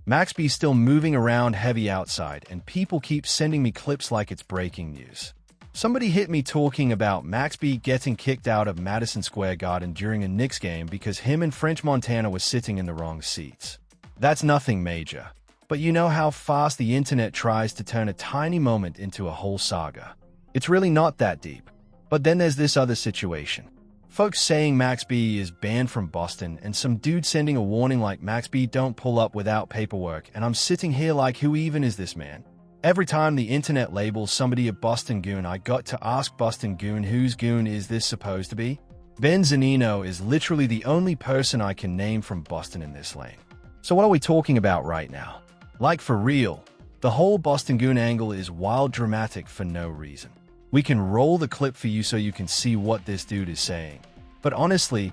Max B's still moving around heavy outside, and people keep sending me clips like it's breaking news. Somebody hit me talking about Max B getting kicked out of Madison Square Garden during a Knicks game because him and French Montana were sitting in the wrong seats. That's nothing major. But you know how fast the internet tries to turn a tiny moment into a whole saga. It's really not that deep. But then there's this other situation. Folks saying Max B is banned from Boston, and some dude sending a warning like Max B don't pull up without paperwork, and I'm sitting here like, who even is this man? Every time the internet labels somebody a Boston goon, I got to ask Boston goon, whose goon is this supposed to be? Ben Zanino is literally the only person I can name from Boston in this lane. So what are we talking about right now? Like, for real, the whole Boston goon angle is wild dramatic for no reason. We can roll the clip for you so you can see what this dude is saying. But honestly,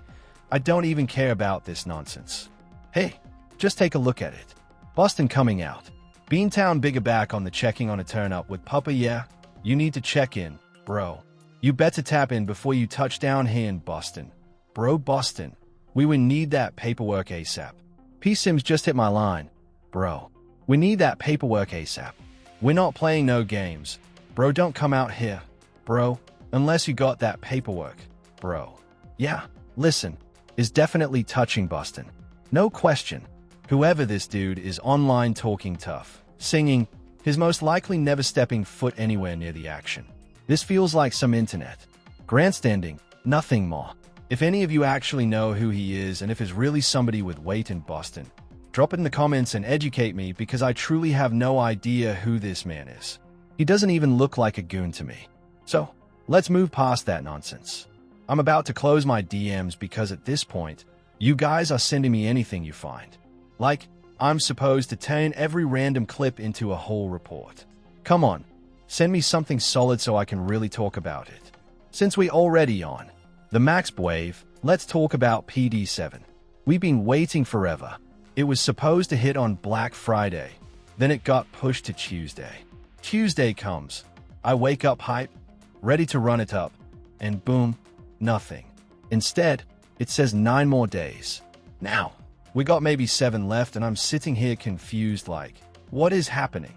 I don't even care about this nonsense. Hey, just take a look at it. Boston coming out. Beantown bigger back on the checking on a turn up with Papa. Yeah, you need to check in, bro. You better tap in before you touch down here in Boston. Bro, Boston, we would need that paperwork ASAP. P. Sims just hit my line. Bro, we need that paperwork ASAP. We're not playing no games. Bro, don't come out here. Bro, unless you got that paperwork. Bro. Yeah, listen, is definitely touching Boston. No question. Whoever this dude is online talking tough, singing, he's most likely never stepping foot anywhere near the action. This feels like some internet grandstanding, nothing more. If any of you actually know who he is and if he's really somebody with weight in Boston, drop it in the comments and educate me, because I truly have no idea who this man is. He doesn't even look like a goon to me. So, let's move past that nonsense. I'm about to close my DMs because at this point, you guys are sending me anything you find. Like, I'm supposed to turn every random clip into a whole report. Come on, send me something solid so I can really talk about it. Since we already on the Max wave, let's talk about PD7. We've been waiting forever. It was supposed to hit on Black Friday, then it got pushed to Tuesday. Tuesday comes. I wake up hype, ready to run it up, and boom, nothing. Instead, it says 9 more days. Now, we got maybe 7 left, and I'm sitting here confused like, what is happening?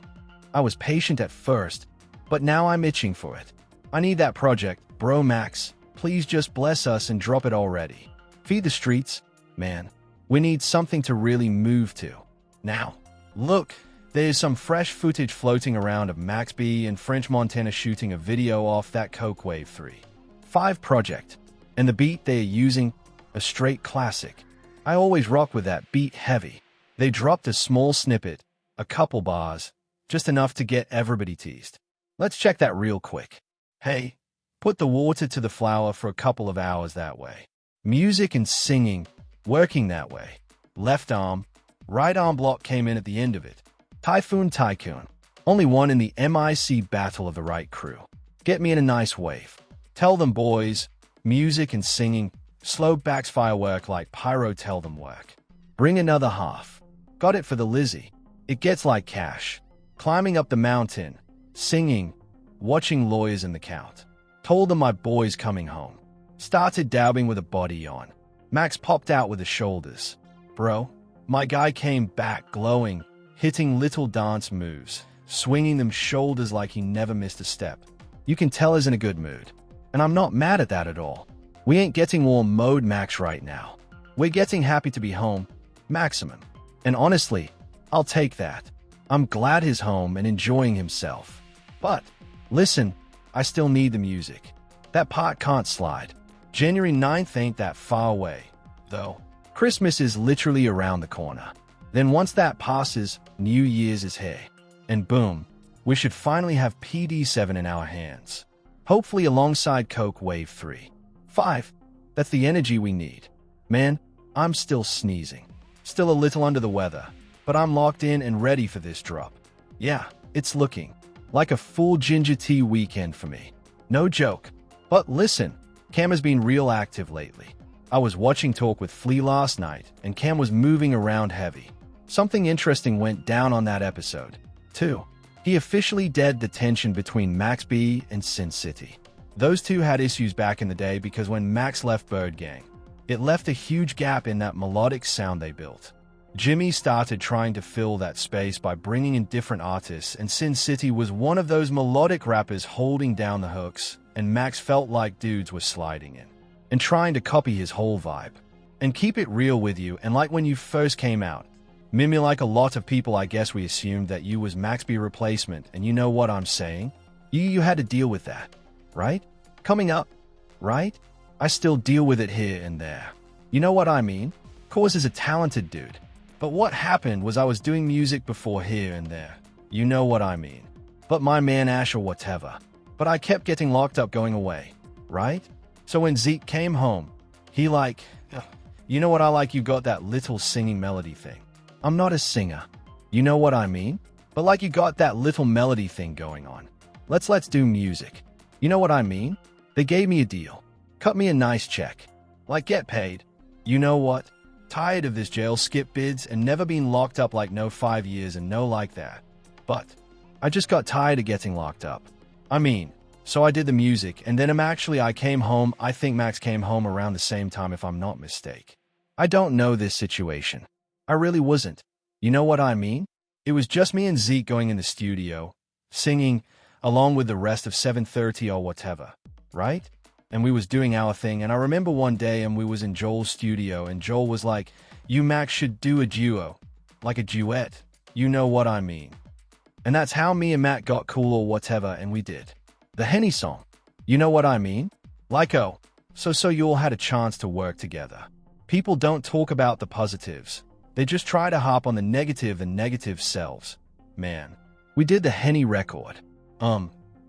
I was patient at first, but now I'm itching for it. I need that project, bro. Max, please just bless us and drop it already. Feed the streets, man. We need something to really move to. Now, look, there's some fresh footage floating around of Max B and French Montana shooting a video off that Coke Wave 3.5 project. And the beat they're using, a straight classic. I always rock with that beat heavy. They dropped a small snippet, a couple bars, just enough to get everybody teased. Let's check that real quick. Hey, put the water to the flower for a couple of hours that way. Music and singing, working that way. Left arm, right arm block came in at the end of it. Typhoon Tycoon. Only one in the MIC battle of the right crew. Get me in a nice wave. Tell them boys, music and singing, slow backs firework like pyro, tell them work. Bring another half. Got it for the Lizzie. It gets like cash. Climbing up the mountain, singing, watching lawyers in the count. Told them my boy's coming home. Started dabbing with a body on. Max popped out with the shoulders. Bro, my guy came back glowing, hitting little dance moves, swinging them shoulders like he never missed a step. You can tell he's in a good mood. And I'm not mad at that at all. We ain't getting warm mode Max right now. We're getting happy to be home, maximum. And honestly, I'll take that. I'm glad he's home and enjoying himself. But, listen, I still need the music. That part can't slide. January 9th ain't that far away, though. Christmas is literally around the corner. Then once that passes, New Year's is here. And boom, we should finally have PD7 in our hands. Hopefully alongside Coke Wave 3.5. That's the energy we need. Man, I'm still sneezing. Still a little under the weather, but I'm locked in and ready for this drop. Yeah, it's looking like a full ginger tea weekend for me. No joke. But listen, Cam has been real active lately. I was watching Talk with Flea last night, and Cam was moving around heavy. Something interesting went down on that episode, too. He officially dead the tension between Max B and Sin City. Those two had issues back in the day because when Max left Bird Gang, it left a huge gap in that melodic sound they built. Jimmy started trying to fill that space by bringing in different artists, and Sin City was one of those melodic rappers holding down the hooks, and Max felt like dudes were sliding in and trying to copy his whole vibe. And keep it real with you, and like when you first came out, Mimi, like a lot of people, I guess we assumed that you was Max's replacement, and you know what I'm saying? You had to deal with that, right? Coming up, right? I still deal with it here and there. You know what I mean? Cause is a talented dude. But what happened was I was doing music before here and there. You know what I mean. But my man Ash or whatever. But I kept getting locked up going away, right? So when Zeke came home, he like, you know what I like, you got that little singing melody thing. I'm not a singer. You know what I mean? But like you got that little melody thing going on. Let's do music. You know what I mean? They gave me a deal. Cut me a nice check. Like get paid. You know what? Tired of this jail skip bids and never been locked up like no 5 years and no like that. But I just got tired of getting locked up. I mean, so I did the music and then I came home. I think Max came home around the same time if I'm not mistaken. I don't know this situation. I really wasn't. You know what I mean? It was just me and Zeke going in the studio, singing, along with the rest of 730 or whatever, right? And we was doing our thing, and I remember one day and we was in Joel's studio, and Joel was like, you Max should do a duo, like a duet. You know what I mean? And that's how me and Matt got cool or whatever, and we did. The Henny song. You know what I mean? Like oh, so you all had a chance to work together. People don't talk about the positives. They just try to harp on the negative and negative selves. Man, we did the Henny record.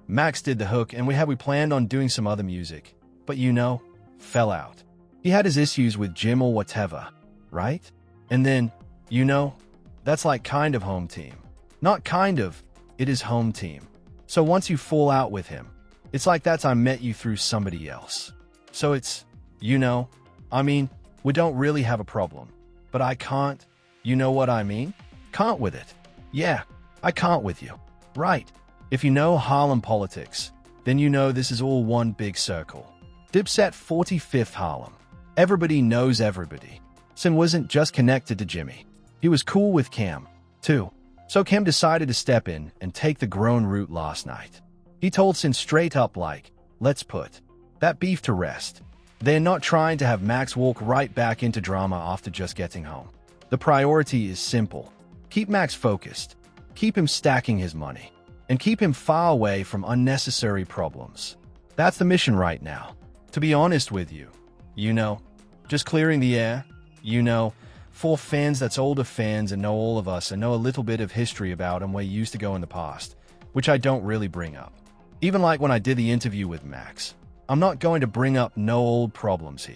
Max did the hook, and we planned on doing some other music. But you know, fell out. He had his issues with Jim or whatever, right? And then, you know, that's like kind of home team. Not kind of, it is home team. So once you fall out with him, it's like that's I met you through somebody else. So it's, you know, I mean, we don't really have a problem. But I can't, you know what I mean? Can't with it. Yeah, I can't with you. Right. If you know Harlem politics, then you know this is all one big circle. Dipset 45th Harlem. Everybody knows everybody. Sin wasn't just connected to Jimmy. He was cool with Cam, too. So Cam decided to step in and take the grown route last night. He told Sin straight up like, let's put that beef to rest. They're not trying to have Max walk right back into drama after just getting home. The priority is simple. Keep Max focused. Keep him stacking his money. And keep him far away from unnecessary problems. That's the mission right now. To be honest with you, you know, just clearing the air, you know, for fans that's older fans and know all of us and know a little bit of history about and where you used to go in the past, which I don't really bring up. Even like when I did the interview with Max, I'm not going to bring up no old problems he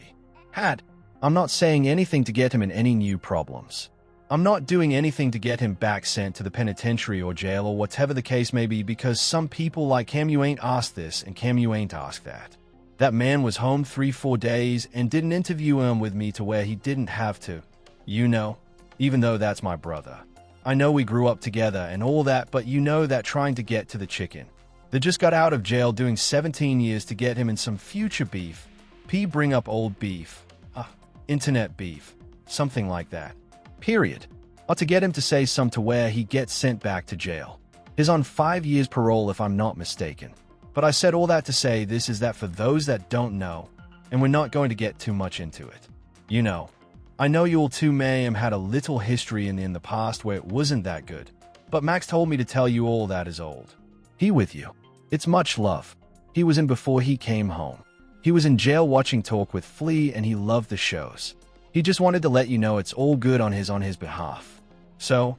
had. I'm not saying anything to get him in any new problems. I'm not doing anything to get him back sent to the penitentiary or jail or whatever the case may be, because some people like Cam you ain't asked this and Cam you ain't asked that. That man was home 3-4 days and didn't interview him with me to where he didn't have to. You know, even though that's my brother. I know we grew up together and all that, but you know that trying to get to the chicken that just got out of jail doing 17 years to get him in some future beef. Bring up old beef. Internet beef. Something like that. Period. Or to get him to say some to where he gets sent back to jail. He's on 5 years parole if I'm not mistaken. But I said all that to say this is that for those that don't know, and we're not going to get too much into it. You know, I know you all too may have had a little history in the past where it wasn't that good. But Max told me to tell you all that is old. He with you. It's much love. He was in before he came home. He was in jail watching Talk with Flea and he loved the shows. He just wanted to let you know it's all good on his behalf. So,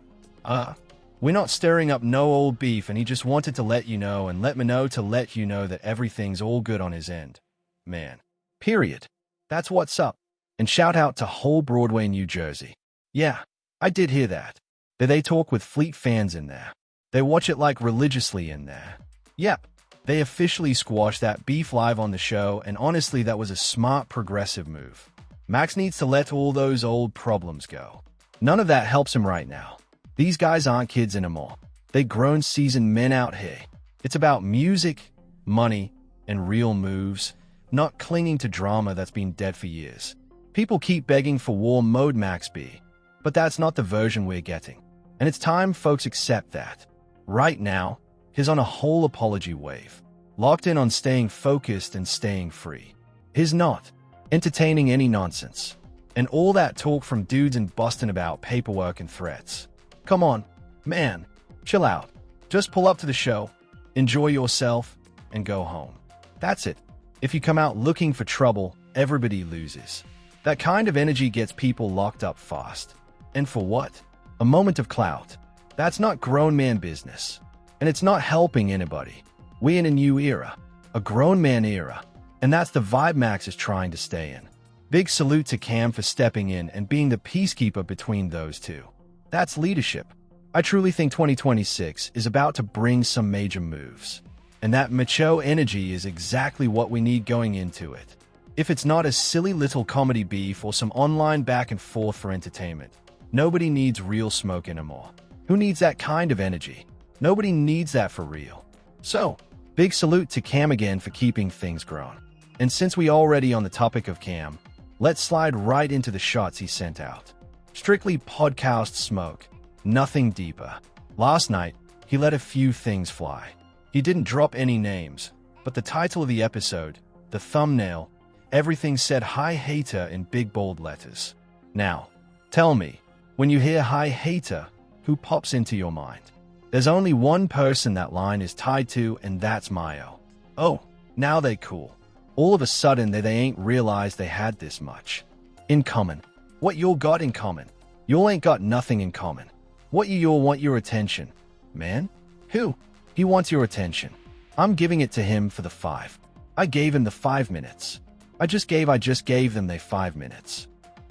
we're not stirring up no old beef, and he just wanted to let you know and let me know to let you know that everything's all good on his end. Man. Period. That's what's up. And shout out to whole Broadway, New Jersey. Yeah, I did hear that. They Talk with Fleet fans in there. They watch it like religiously in there. Yep. They officially squashed that beef live on the show, and honestly that was a smart progressive move. Max needs to let all those old problems go. None of that helps him right now. These guys aren't kids anymore. They grown seasoned men out here. It's about music, money, and real moves, not clinging to drama that's been dead for years. People keep begging for war mode Max B. But that's not the version we're getting. And it's time folks accept that. Right now, he's on a whole apology wave, locked in on staying focused and staying free. He's not entertaining any nonsense. And all that talk from dudes in Boston about paperwork and threats. Come on, man, chill out. Just pull up to the show, enjoy yourself, and go home. That's it. If you come out looking for trouble, everybody loses. That kind of energy gets people locked up fast. And for what? A moment of clout. That's not grown man business. And it's not helping anybody. We're in a new era. A grown man era. And that's the vibe Max is trying to stay in. Big salute to Cam for stepping in and being the peacekeeper between those two. That's leadership. I truly think 2026 is about to bring some major moves. And that macho energy is exactly what we need going into it. If it's not a silly little comedy beef or some online back and forth for entertainment, nobody needs real smoke anymore. Who needs that kind of energy? Nobody needs that for real. So, big salute to Cam again for keeping things growing. And since we already on the topic of Cam, let's slide right into the shots he sent out. Strictly podcast smoke, nothing deeper. Last night, he let a few things fly. He didn't drop any names, but the title of the episode, the thumbnail, everything said "Hi Hater" in big bold letters. Now, tell me, when you hear "Hi Hater," who pops into your mind? There's only one person that line is tied to, and that's Mayo. Oh, now they cool. All of a sudden they ain't realized they had this much in common. What y'all got in common? Y'all ain't got nothing in common. What y'all want your attention? Man? Who? He wants your attention. I'm giving it to him for the 5. I gave him the 5 minutes. I just gave them they 5 minutes.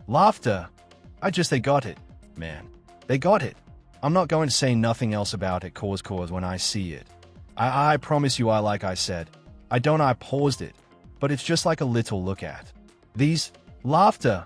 Laughter. They got it. Man. They got it. I'm not going to say nothing else about it cause when I see it. I promise you like I said. I paused it. But it's just like a little look at. These. Laughter.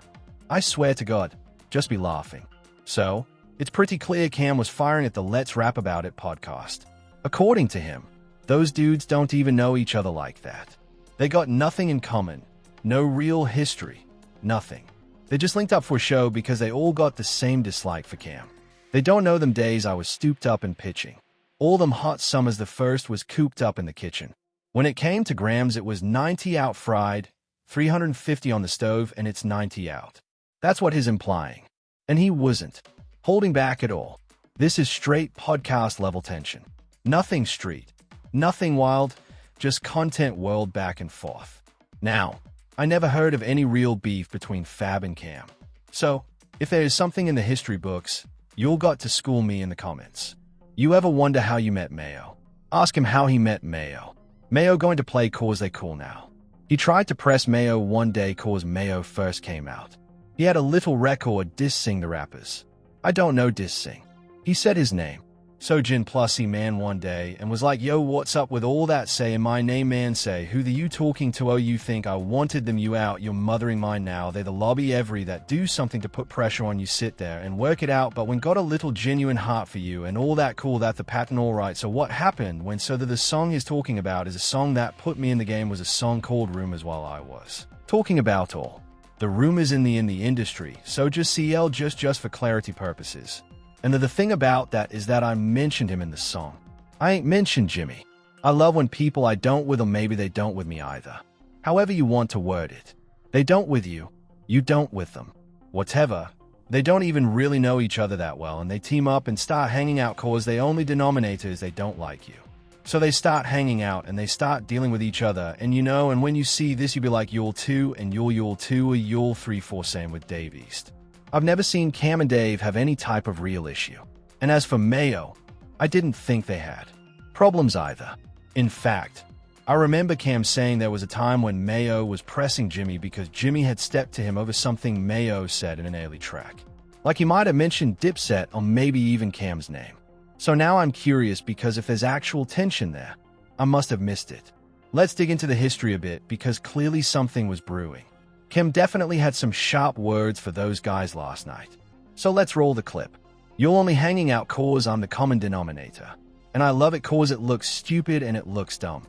I swear to God. Just be laughing. So, it's pretty clear Cam was firing at the Let's Rap About It podcast. According to him, those dudes don't even know each other like that. They got nothing in common. No real history. Nothing. They just linked up for a show because they all got the same dislike for Cam. They don't know them days I was stooped up and pitching. All them hot summers the first was cooped up in the kitchen. When it came to grams it was 90 out fried, 350 on the stove, and it's 90 out. That's what he's implying. And he wasn't holding back at all. This is straight podcast level tension. Nothing street. Nothing wild. Just content world back and forth. Now, I never heard of any real beef between Fab and Cam. So, if there is something in the history books, you'll got to school me in the comments. You ever wonder how you met Mayo? Ask him how he met Mayo. Mayo going to play cause they cool now. He tried to press Mayo one day cause Mayo first came out. He had a little record dissing the rappers. I don't know dissing. He said his name. Sojin Plussy man one day and was like, yo, what's up with all that saying my name man say, who the you talking to? Oh, you think I wanted them you out, you're mothering mine now. They the lobby every that do something to put pressure on you sit there and work it out, but when got a little genuine heart for you and all that cool that the pattern alright. So what happened when so that the song he's talking about is a song that put me in the game was a song called Rumors while I was talking about all the rumors in the industry, so just CL just for clarity purposes. And the thing about that is that I mentioned him in the song. I ain't mentioned Jimmy. I love when people I don't with or maybe they don't with me either. However you want to word it. They don't with you, you don't with them. Whatever. They don't even really know each other that well and they team up and start hanging out cause the only denominator is they don't like you. So they start hanging out and they start dealing with each other and and when you see this you be like you'll 2 and you'll 2 or you'll 3-4 same with Dave East. I've never seen Cam and Dave have any type of real issue. And as for Mayo, I didn't think they had problems either. In fact, I remember Cam saying there was a time when Mayo was pressing Jimmy because Jimmy had stepped to him over something Mayo said in an early track. Like he might have mentioned Dipset or maybe even Cam's name. So now I'm curious because if there's actual tension there, I must have missed it. Let's dig into the history a bit because clearly something was brewing. Cam definitely had some sharp words for those guys last night. So let's roll the clip. You're only hanging out cause I'm the common denominator. And I love it cause it looks stupid and it looks dumb.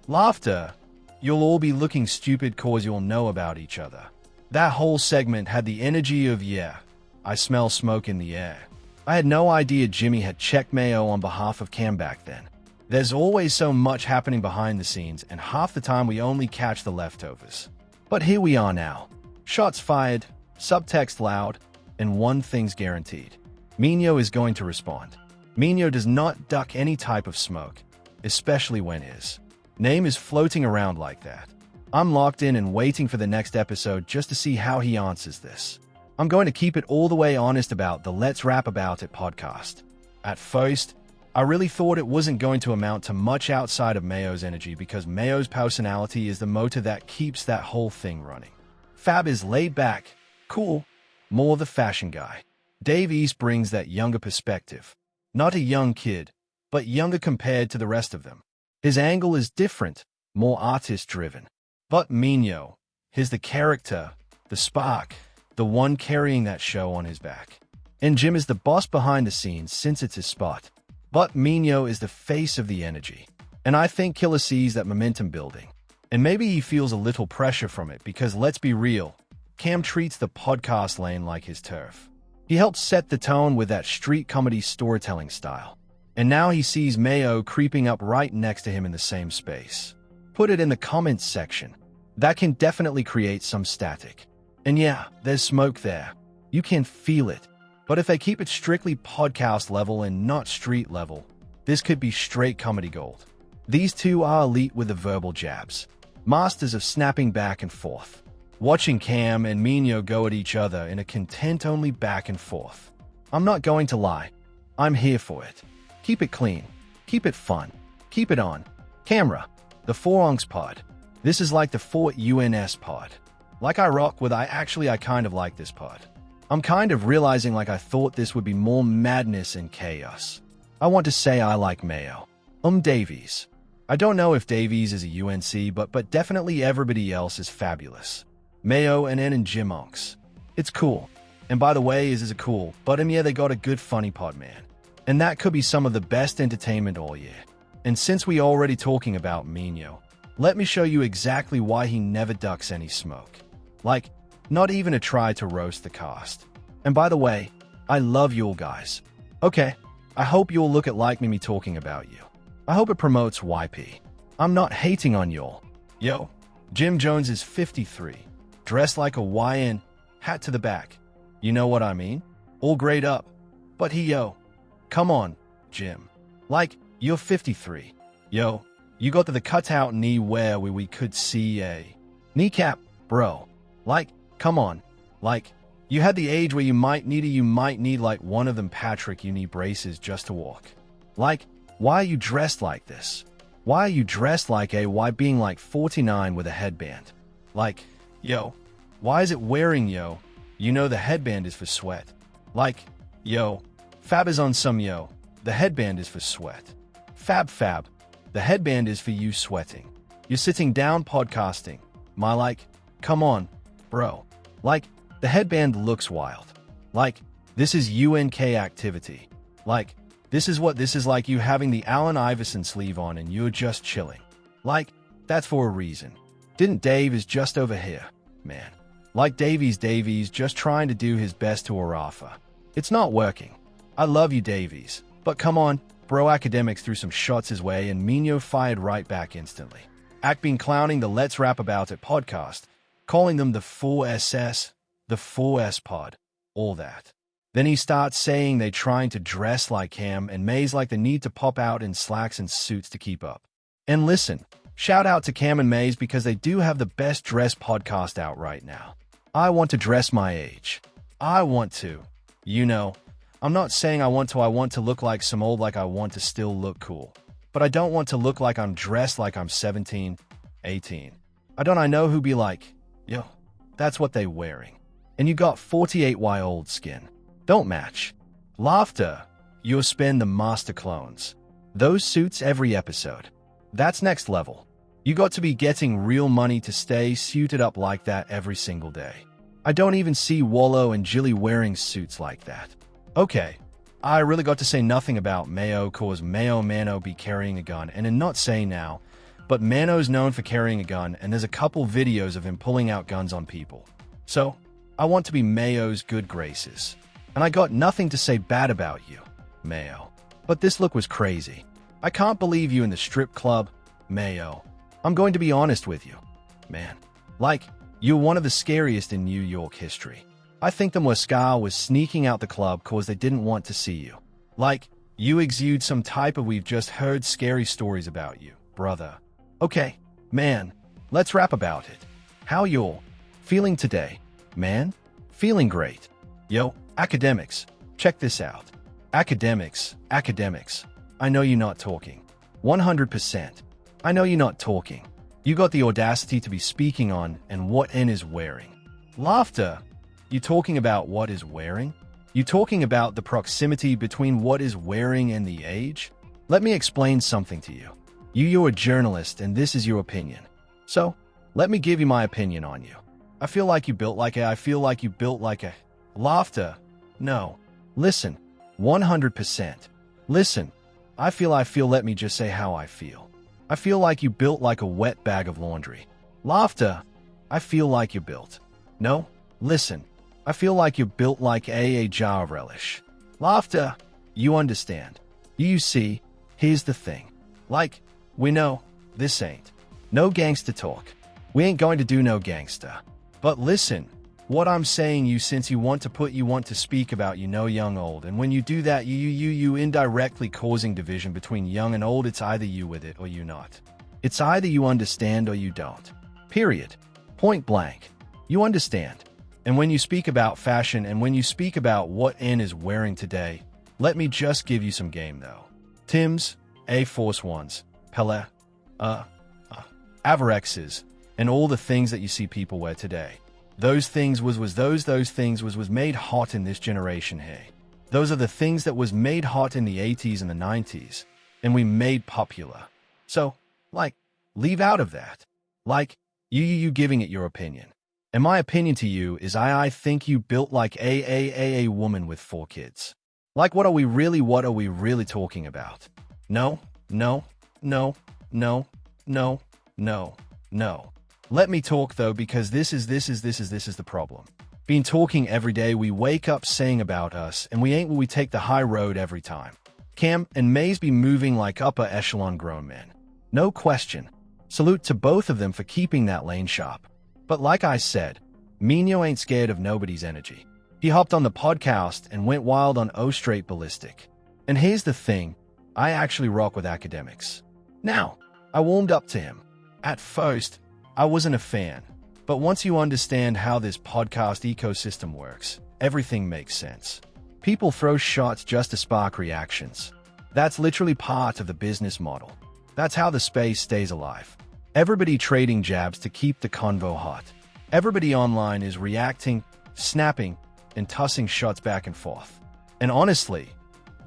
Laughter. You'll all be looking stupid cause you'll know about each other. That whole segment had the energy of yeah. I smell smoke in the air. I had no idea Jimmy had checked Mayo on behalf of Cam back then. There's always so much happening behind the scenes, and half the time we only catch the leftovers. But here we are now. Shots fired, subtext loud, and one thing's guaranteed. Maino is going to respond. Maino does not duck any type of smoke, especially when his name is floating around like that. I'm locked in and waiting for the next episode just to see how he answers this. I'm going to keep it all the way honest about the Let's Rap About It podcast. At first, I really thought it wasn't going to amount to much outside of Mayo's energy because Mayo's personality is the motor that keeps that whole thing running. Fab is laid back, cool, more the fashion guy. Dave East brings that younger perspective. Not a young kid, but younger compared to the rest of them. His angle is different, more artist-driven. But Maino, he's the character, the spark, the one carrying that show on his back. And Jim is the boss behind the scenes since it's his spot. But Maino is the face of the energy. And I think Killer sees that momentum building. And maybe he feels a little pressure from it because let's be real, Cam treats the podcast lane like his turf. He helps set the tone with that street comedy storytelling style. And now he sees Mayo creeping up right next to him in the same space. Put it in the comments section. That can definitely create some static. And yeah, there's smoke there. You can feel it. But if they keep it strictly podcast level and not street level, this could be straight comedy gold. These two are elite with the verbal jabs. Masters of snapping back and forth. Watching Cam and Maino go at each other in a content-only back and forth. I'm not going to lie. I'm here for it. Keep it clean. Keep it fun. Keep it on. Camera. The 4-onks pod. This is like the 4UNS pod. Like I rock with I kind of like this pod. I'm kind of realizing like I thought this would be more madness and chaos. I want to say I like Mayo. Davies. I don't know if Davies is a UNC, but definitely everybody else is fabulous. Mayo and N and Jim Onks. It's cool. And by the way, is a cool, but yeah, they got a good funny pod, man. And that could be some of the best entertainment all year. And since we already talking about Maino, let me show you exactly why he never ducks any smoke. Like, not even a try to roast the cast. And by the way, I love you all guys. Okay, I hope you'll look at like me talking about you. I hope it promotes YP. I'm not hating on y'all. Yo, Jim Jones is 53, dressed like a YN, hat to the back. You know what I mean? All grayed up. But come on, Jim. Like, you're 53. Yo, you got the cutout knee where we could see a kneecap, bro. Like, come on. Like, you had the age where you might need like one of them Patrick, you need braces just to walk. Like, why are you dressed like this? Why are you dressed like why being like 49 with a headband? Like, yo, why is it wearing yo? You know the headband is for sweat. Like, yo, Fab is on some yo. The headband is for sweat. Fab, the headband is for you sweating. You're sitting down podcasting. Come on, bro. Like, the headband looks wild. Like, this is UNK activity. Like, this is what this is like you having the Allen Iverson sleeve on and you're just chilling. Like, that's for a reason. Didn't Dave is just over here, man. Like Davies just trying to do his best to Arafa. It's not working. I love you, Davies. But come on, bro. Academics threw some shots his way and Maino fired right back instantly. Been clowning the Let's Rap About It podcast, calling them the 4SS, the 4S pod, all that. Then he starts saying they trying to dress like Cam and Maze like the need to pop out in slacks and suits to keep up. And listen, shout out to Cam and Maze because they do have the best dress podcast out right now. I want to dress my age. I want to. You know, I'm not saying I want to look like some old like I want to still look cool. But I don't want to look like I'm dressed like I'm 17, 18. I know who be like, yo, that's what they wearing. And you got 48-year-old skin. Don't match. Laughter. You'll spend the master clones. Those suits every episode. That's next level. You got to be getting real money to stay suited up like that every single day. I don't even see Wallow and Jilly wearing suits like that. Okay, I really got to say nothing about Mayo cause Mano be carrying a gun and I'm not saying now, but Mano's known for carrying a gun and there's a couple videos of him pulling out guns on people. So, I want to be Mayo's good graces. and I got nothing to say bad about you, Mayo. But this look was crazy. I can't believe you in the strip club, Mayo. I'm going to be honest with you, man. Like, you're one of the scariest in New York history. I think the Moscow was sneaking out the club cause they didn't want to see you. Like, you exude some type of we've just heard scary stories about you, brother. Okay, man, let's rap about it. How you're feeling today, man? Feeling great. Yo, academics, check this out. Academics. I know you're not talking. 100%. I know you're not talking. You got the audacity to be speaking on and what N is wearing. Laughter. You talking about what is wearing? You talking about the proximity between what is wearing and the age? Let me explain something to you. You're a journalist and this is your opinion. So, let me give you my opinion on you. I feel like you built like a... Laughter. No. Listen. 100%. Listen. I feel let me just say how I feel. I feel like you built like a wet bag of laundry. Laughter. I feel like you built. No. Listen. I feel like you're built like a jar of relish. Laughter. You understand. You see, here's the thing. Like, we know, this ain't no gangster talk. We ain't going to do no gangster. But listen, what I'm saying you since you want to speak about young old, and when you do that you indirectly causing division between young and old. It's either you with it or you not. It's either you understand or you don't. Period. Point blank. You understand. And when you speak about fashion and when you speak about what N is wearing today, let me just give you some game though. Tim's, A Force Ones, Pele, Avarexes, and all the things that you see people wear today. Those things was made hot in this generation, hey. Those are the things that was made hot in the 80s and the 90s, and we made popular. So, like, leave out of that. Like, you giving it your opinion. And my opinion to you is I think you built like a woman with 4 kids. Like, what are we really talking about? No. Let me talk though, because this is the problem. Been talking every day, we wake up saying about us, and we ain't will we take the high road every time. Cam and Maze be moving like upper echelon grown men. No question. Salute to both of them for keeping that lane sharp. But like I said, Maino ain't scared of nobody's energy. He hopped on the podcast and went wild on O Straight Ballistic. And here's the thing, I actually rock with academics. Now, I warmed up to him. At first, I wasn't a fan. But once you understand how this podcast ecosystem works, everything makes sense. People throw shots just to spark reactions. That's literally part of the business model. That's how the space stays alive. Everybody trading jabs to keep the convo hot. Everybody online is reacting, snapping, and tossing shots back and forth. And honestly,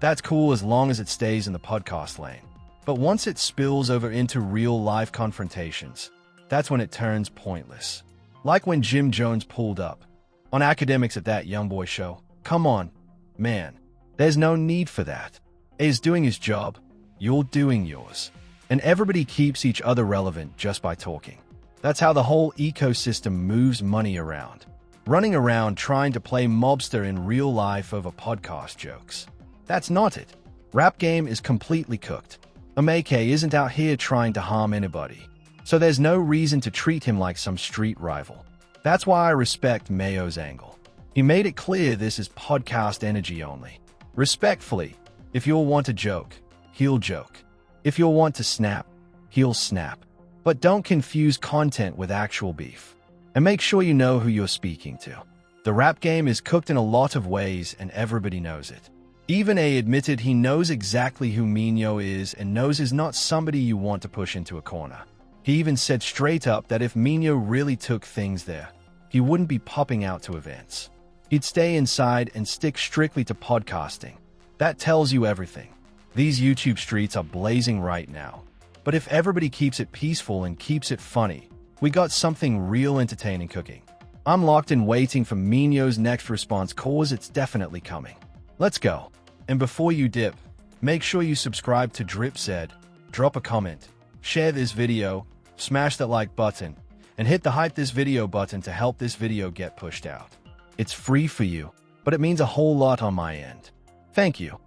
that's cool as long as it stays in the podcast lane. But once it spills over into real-life confrontations, that's when it turns pointless. Like when Jim Jones pulled up on academics at that Youngboy show. Come on, man. There's no need for that. He's doing his job. You're doing yours. And everybody keeps each other relevant just by talking. That's how the whole ecosystem moves money around. Running around trying to play mobster in real life over podcast jokes. That's not it. Rap game is completely cooked. Amake isn't out here trying to harm anybody. So there's no reason to treat him like some street rival. That's why I respect Mayo's angle. He made it clear this is podcast energy only. Respectfully, if you'll want to joke, he'll joke. If you'll want to snap, he'll snap. But don't confuse content with actual beef. And make sure you know who you're speaking to. The rap game is cooked in a lot of ways and everybody knows it. Even A admitted he knows exactly who Maino is and knows is not somebody you want to push into a corner. He even said straight up that if Maino really took things there, he wouldn't be popping out to events. He'd stay inside and stick strictly to podcasting. That tells you everything. These YouTube streets are blazing right now. But if everybody keeps it peaceful and keeps it funny, we got something real entertaining cooking. I'm locked in waiting for Maino's next response cause it's definitely coming. Let's go. And before you dip, make sure you subscribe to Dipset, drop a comment, share this video, smash that like button, and hit the hype this video button to help this video get pushed out. It's free for you, but it means a whole lot on my end. Thank you.